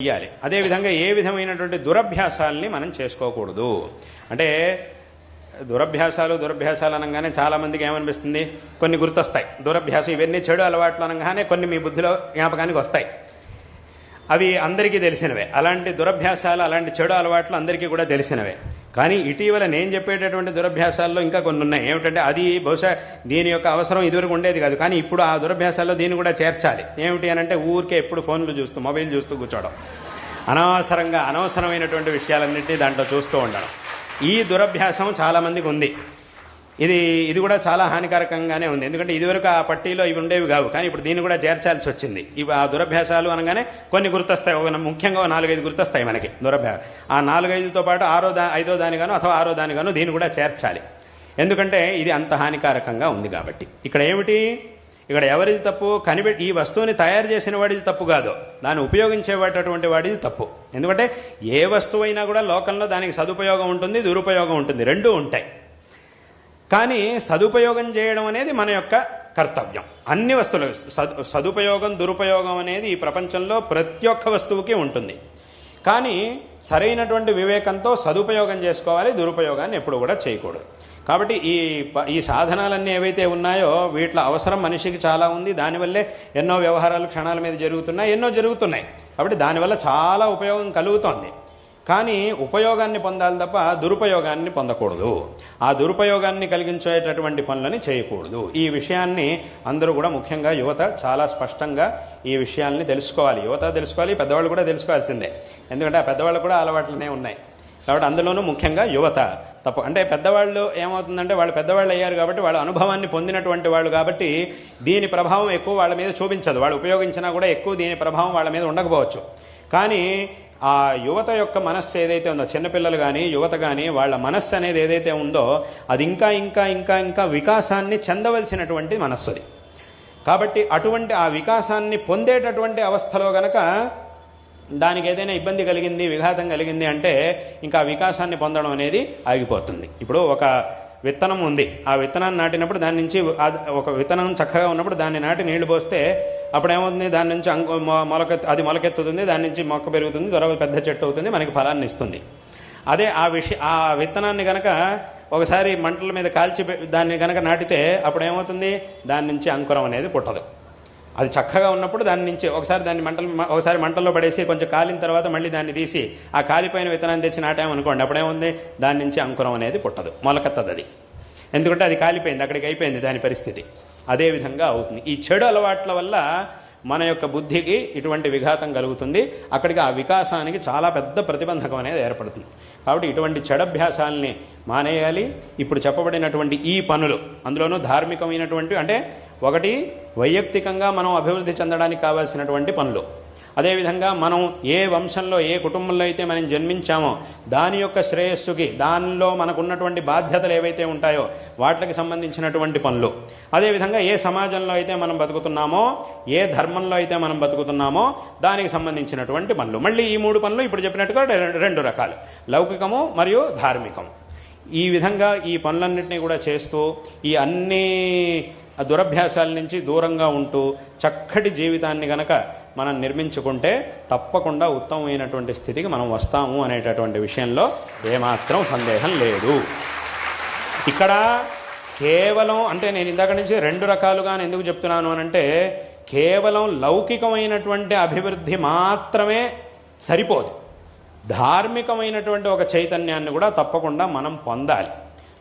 చేయాలి. అదేవిధంగా ఏ విధమైనటువంటి దురభ్యాసాలని మనం చేసుకోకూడదు. అంటే దురభ్యాసాలు అనగానే చాలామందికి ఏమనిపిస్తుంది, కొన్ని గుర్తొస్తాయి. దురభ్యాసం ఇవన్నీ చెడు అలవాట్లు అనగానే కొన్ని మీ బుద్ధిలో జ్ఞాపకానికి వస్తాయి. అవి అందరికీ తెలిసినవే. అలాంటి దురభ్యాసాలు, అలాంటి చెడు అలవాట్లు అందరికీ కూడా తెలిసినవే. కానీ ఇటీవల నేను చెప్పేటటువంటి దురభ్యాసాల్లో ఇంకా కొన్ని ఉన్నాయి. ఏమిటంటే అది బహుశా దీని యొక్క అవసరం ఇదివరకు ఉండేది కాదు, కానీ ఇప్పుడు ఆ దురభ్యాసాల్లో దీన్ని కూడా చేర్చాలి. ఏమిటి అని అంటే ఊరికే ఎప్పుడు ఫోన్లు చూస్తూ, మొబైల్ చూస్తూ కూర్చోవడం, అనవసరమైనటువంటి విషయాలన్నింటినీ దాంట్లో చూస్తూ ఉండడం. ఈ దురభ్యాసం చాలామందికి ఉంది. ఇది కూడా చాలా హానికారకంగానే ఉంది. ఎందుకంటే ఇదివరకు ఆ పట్టీలో ఇవి ఉండేవి కావు, కానీ ఇప్పుడు దీన్ని కూడా చేర్చాల్సి వచ్చింది. ఇవి ఆ దురభ్యాసాలు అనగానే కొన్ని గుర్తొస్తాయి. ముఖ్యంగా 4-5 గుర్తొస్తాయి మనకి దురభ్యాసం. ఆ 4-5తో పాటు 5వ దానిగాను అథవా 6వ దానిగాను దీన్ని కూడా చేర్చాలి. ఎందుకంటే ఇది అంత హానికారకంగా ఉంది కాబట్టి. ఇక్కడ ఏమిటి, ఇక్కడ ఎవరిది తప్పు? ఈ వస్తువుని తయారు చేసిన వాడిది తప్పు కాదు, దాన్ని ఉపయోగించేటటువంటి వాడిది తప్పు. ఎందుకంటే ఏ వస్తువైనా కూడా లోకంలో దానికి సదుపయోగం ఉంటుంది, దురుపయోగం ఉంటుంది, రెండూ ఉంటాయి. కానీ సదుపయోగం చేయడం అనేది మన యొక్క కర్తవ్యం. అన్ని వస్తువులు సదుపయోగం, దురుపయోగం అనేది ఈ ప్రపంచంలో ప్రతి ఒక్క వస్తువుకి ఉంటుంది. కానీ సరైనటువంటి వివేకంతో సదుపయోగం చేసుకోవాలి, దురుపయోగాన్ని ఎప్పుడు కూడా చేయకూడదు. కాబట్టి ఈ సాధనాలన్నీ ఏవైతే ఉన్నాయో వీటిలో అవసరం మనిషికి చాలా ఉంది. దానివల్లే ఎన్నో వ్యవహారాలు క్షణాల మీద జరుగుతున్నాయి, ఎన్నో జరుగుతున్నాయి. కాబట్టి దానివల్ల చాలా ఉపయోగం కలుగుతోంది. కానీ ఉపయోగాన్ని పొందాలి తప్ప దురుపయోగాన్ని పొందకూడదు. ఆ దురుపయోగాన్ని కలిగించేటటువంటి పనులని చేయకూడదు. ఈ విషయాన్ని అందరూ కూడా, ముఖ్యంగా యువత చాలా స్పష్టంగా ఈ విషయాల్ని తెలుసుకోవాలి. యువత తెలుసుకోవాలి, పెద్దవాళ్ళు కూడా తెలుసుకోవాల్సిందే. ఎందుకంటే ఆ పెద్దవాళ్ళు కూడా అలవాట్లనే ఉన్నాయి. కాబట్టి అందులోనూ ముఖ్యంగా యువత తప్పు. అంటే పెద్దవాళ్ళు ఏమవుతుందంటే వాళ్ళు పెద్దవాళ్ళు అయ్యారు కాబట్టి, వాళ్ళ అనుభవాన్ని పొందినటువంటి వాళ్ళు కాబట్టి దీని ప్రభావం ఎక్కువ వాళ్ళ మీద చూపించదు. వాళ్ళు ఉపయోగించినా కూడా ఎక్కువ దీని ప్రభావం వాళ్ళ మీద ఉండకపోవచ్చు. కానీ ఆ యువత యొక్క మనస్సు ఏదైతే ఉందో, చిన్నపిల్లలు కానీ యువత కానీ, వాళ్ళ మనస్సు అనేది ఏదైతే ఉందో అది ఇంకా ఇంకా ఇంకా ఇంకా వికాసాన్ని చెందవలసినటువంటి మనస్సు అది. కాబట్టి అటువంటి ఆ వికాసాన్ని పొందేటటువంటి అవస్థలో గనక దానికి ఏదైనా ఇబ్బంది కలిగింది, విఘాతం కలిగింది అంటే ఇంకా వికాసాన్ని పొందడం అనేది ఆగిపోతుంది. ఇప్పుడు ఒక విత్తనం ఉంది, ఆ విత్తనాన్ని నాటినప్పుడు దాని నుంచి ఒక విత్తనం చక్కగా ఉన్నప్పుడు దాన్ని నాటి నీళ్లు పోస్తే అప్పుడు ఏమవుతుంది, దాని నుంచి అది మొలకెత్తుతుంది, దాని నుంచి మొక్క పెరుగుతుంది, త్వరగా పెద్ద చెట్టు అవుతుంది, మనకి ఫలాన్ని ఇస్తుంది. అదే ఆ విత్తనాన్ని కనుక ఒకసారి మంటల మీద కాల్చి దాన్ని కనుక నాటితే అప్పుడు ఏమవుతుంది, దాని నుంచి అంకురం అనేది పుట్టదు. అది చక్కగా ఉన్నప్పుడు దాని నుంచి ఒకసారి మంటల్లో పడేసి కొంచెం కాలిన తర్వాత మళ్ళీ దాన్ని తీసి ఆ కాలిపోయిన విత్తనాన్ని తెచ్చి నాటామనుకోండి, అప్పుడేముంది, దాని నుంచి అంకురం అనేది పుట్టదు, మొలకెత్తదు అది. ఎందుకంటే అది కాలిపోయింది, అక్కడికి అయిపోయింది దాని పరిస్థితి. అదేవిధంగా అవుతుంది. ఈ చెడు అలవాట్ల వల్ల మన యొక్క బుద్ధికి ఇటువంటి విఘాతం కలుగుతుంది. అక్కడికి ఆ వికాసానికి చాలా పెద్ద ప్రతిబంధకం అనేది ఏర్పడుతుంది. కాబట్టి ఇటువంటి చెడభ్యాసాలని మానేయాలి. ఇప్పుడు చెప్పబడినటువంటి ఈ పనులు, అందులోనూ ధార్మికమైనటువంటి, అంటే ఒకటి వైయక్తికంగా మనం అభివృద్ధి చెందడానికి కావాల్సినటువంటి పనులు, అదేవిధంగా మనం ఏ వంశంలో, ఏ కుటుంబంలో అయితే మనం జన్మించామో దాని యొక్క శ్రేయస్సుకి, దానిలో మనకున్నటువంటి బాధ్యతలు ఏవైతే ఉంటాయో వాటికి సంబంధించినటువంటి పనులు, అదేవిధంగా ఏ సమాజంలో అయితే మనం బతుకుతున్నామో, ఏ ధర్మంలో అయితే మనం బతుకుతున్నామో దానికి సంబంధించినటువంటి పనులు. మళ్ళీ ఈ 3 పనులు ఇప్పుడు చెప్పినట్టుగా 2 రకాలు, లౌకికము మరియు ధార్మికము. ఈ విధంగా ఈ పనులన్నింటినీ కూడా చేస్తూ ఈ అన్ని దురభ్యాసాల నుంచి దూరంగా ఉంటూ చక్కటి జీవితాన్ని గనక మనం నిర్మించుకుంటే తప్పకుండా ఉత్తమమైనటువంటి స్థితికి మనం వస్తాము అనేటటువంటి విషయంలో ఏమాత్రం సందేహం లేదు. ఇక్కడ కేవలం, అంటే నేను ఇందాక నుంచి 2 రకాలుగా ఎందుకు చెప్తున్నాను అనంటే, కేవలం లౌకికమైనటువంటి అభివృద్ధి మాత్రమే సరిపోదు. ధార్మికమైనటువంటి ఒక చైతన్యాన్ని కూడా తప్పకుండా మనం పొందాలి.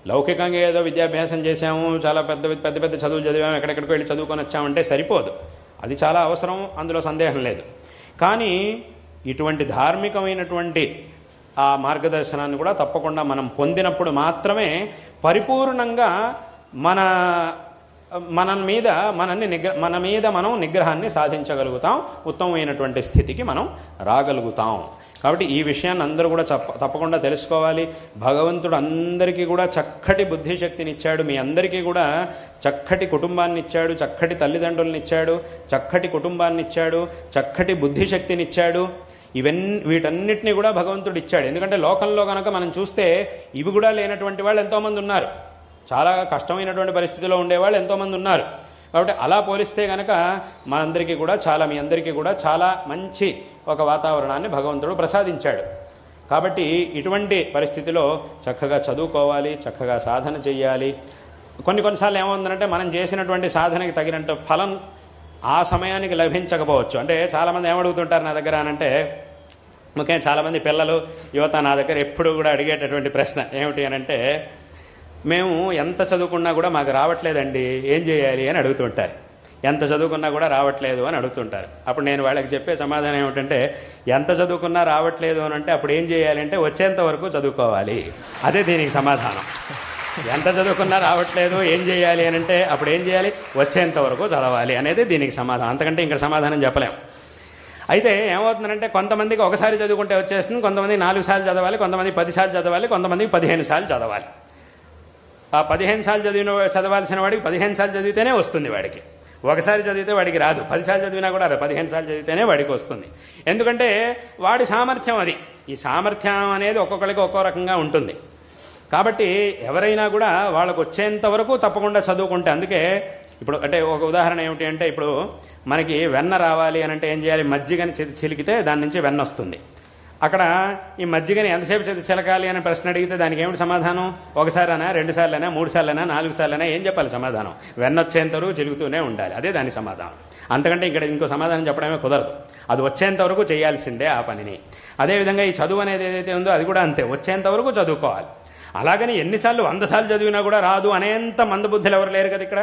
లౌకికంగా ఏదో విద్యాభ్యాసం చేసాము, చాలా పెద్ద పెద్ద చదువులు చదివాము, ఎక్కడెక్కడికి వెళ్ళి చదువుకొని వచ్చామంటే సరిపోదు. అది చాలా అవసరం, అందులో సందేహం లేదు. కానీ ఇటువంటి ధార్మికమైనటువంటి ఆ మార్గదర్శనాన్ని కూడా తప్పకుండా మనం పొందినప్పుడు మాత్రమే పరిపూర్ణంగా మన మీద మనం నిగ్రహాన్ని సాధించగలుగుతాం, ఉత్తమమైనటువంటి స్థితికి మనం రాగలుగుతాం. కాబట్టి ఈ విషయాన్ని అందరూ కూడా తప్పకుండా తెలుసుకోవాలి. భగవంతుడు అందరికీ కూడా చక్కటి బుద్ధిశక్తిని ఇచ్చాడు. మీ అందరికీ కూడా చక్కటి కుటుంబాన్ని ఇచ్చాడు, చక్కటి తల్లిదండ్రులను ఇచ్చాడు, చక్కటి కుటుంబాన్ని ఇచ్చాడు, చక్కటి బుద్ధిశక్తిని ఇచ్చాడు. వీటన్నిటినీ కూడా భగవంతుడు ఇచ్చాడు. ఎందుకంటే లోకంలో కనుక మనం చూస్తే ఇవి కూడా లేనటువంటి వాళ్ళు ఎంతోమంది ఉన్నారు. చాలా కష్టమైనటువంటి పరిస్థితిలో ఉండేవాళ్ళు ఎంతోమంది ఉన్నారు. కాబట్టి అలా పోలిస్తే కనుక మీ అందరికీ కూడా చాలా మంచి ఒక వాతావరణాన్ని భగవంతుడు ప్రసాదించాడు. కాబట్టి ఇటువంటి పరిస్థితిలో చక్కగా చదువుకోవాలి, చక్కగా సాధన చెయ్యాలి. కొన్నిసార్లు ఏమవుతుందంటే మనం చేసినటువంటి సాధనకి తగినంత ఫలం ఆ సమయానికి లభించకపోవచ్చు. అంటే చాలామంది ఏమడుగుతుంటారు నా దగ్గర అనంటే, ముఖ్యంగా చాలామంది పిల్లలు, యువత నా దగ్గర ఎప్పుడు కూడా అడిగేటటువంటి ప్రశ్న ఏమిటి అనంటే, మేము ఎంత చదువుకున్నా కూడా మాకు రావట్లేదండి, ఏం చేయాలి అని అడుగుతుంటారు. ఎంత చదువుకున్నా కూడా రావట్లేదు అని అడుగుతుంటారు. అప్పుడు నేను వాళ్ళకి చెప్పే సమాధానం ఏమిటంటే, ఎంత చదువుకున్నా రావట్లేదు అని అంటే అప్పుడు ఏం చేయాలి అంటే వచ్చేంత వరకు చదువుకోవాలి. అదే దీనికి సమాధానం. ఎంత చదువుకున్నా రావట్లేదు ఏం చేయాలి అని అంటే అప్పుడు ఏం చేయాలి, వచ్చేంత వరకు చదవాలి అనేది దీనికి సమాధానం. అంతకంటే ఇంకా సమాధానం చెప్పలేం. అయితే ఏమవుతుందంటే కొంతమందికి ఒకసారి చదువుకుంటే వచ్చేస్తుంది, కొంతమంది 4 సార్లు చదవాలి, కొంతమంది 10 సార్లు చదవాలి, కొంతమందికి 15 సార్లు చదవాలి. ఆ 15 సార్లు చదవాల్సిన వాడికి 15 సార్లు చదివితేనే వస్తుంది వాడికి. ఒకసారి చదివితే వాడికి రాదు. 10 సార్లు చదివినా కూడా రాదు, 15 సార్లు చదివితేనే వాడికి వస్తుంది. ఎందుకంటే వాడి సామర్థ్యం అది. ఈ సామర్థ్యం అనేది ఒక్కొక్కరికి ఒక్కో రకంగా ఉంటుంది. కాబట్టి ఎవరైనా కూడా వాళ్ళకు వచ్చేంత వరకు తప్పకుండా చదువుకుంటే, అందుకే ఇప్పుడు అంటే ఒక ఉదాహరణ ఏమిటి అంటే, ఇప్పుడు మనకి వెన్న రావాలి అని అంటే ఏం చేయాలి, మజ్జిగని చిలికితే దాని నుంచి వెన్న వస్తుంది. అక్కడ ఈ మజ్జిగని ఎంతసేపు చిలకాలి అని ప్రశ్న అడిగితే దానికి ఏమిటి సమాధానం? ఒకసారైనా, 2 సార్లైనా, 3 సార్లైనా, 4 సార్లైనా ఏం చెప్పాలి సమాధానం? వెన్న వచ్చేంత వరకు చిలుగుతూనే ఉండాలి. అదే దాని సమాధానం. అంతకంటే ఇక్కడ ఇంకో సమాధానం చెప్పడమే కుదరదు. అది వచ్చేంత వరకు చేయాల్సిందే ఆ పనిని. అదేవిధంగా ఈ చదువు అనేది ఏదైతే ఉందో అది కూడా అంతే, వచ్చేంత వరకు చదువుకోవాలి. అలాగని ఎన్నిసార్లు 100 సార్లు చదివినా కూడా రాదు అనేంత మందబుద్ధులు ఎవరు లేరు కదా ఇక్కడ.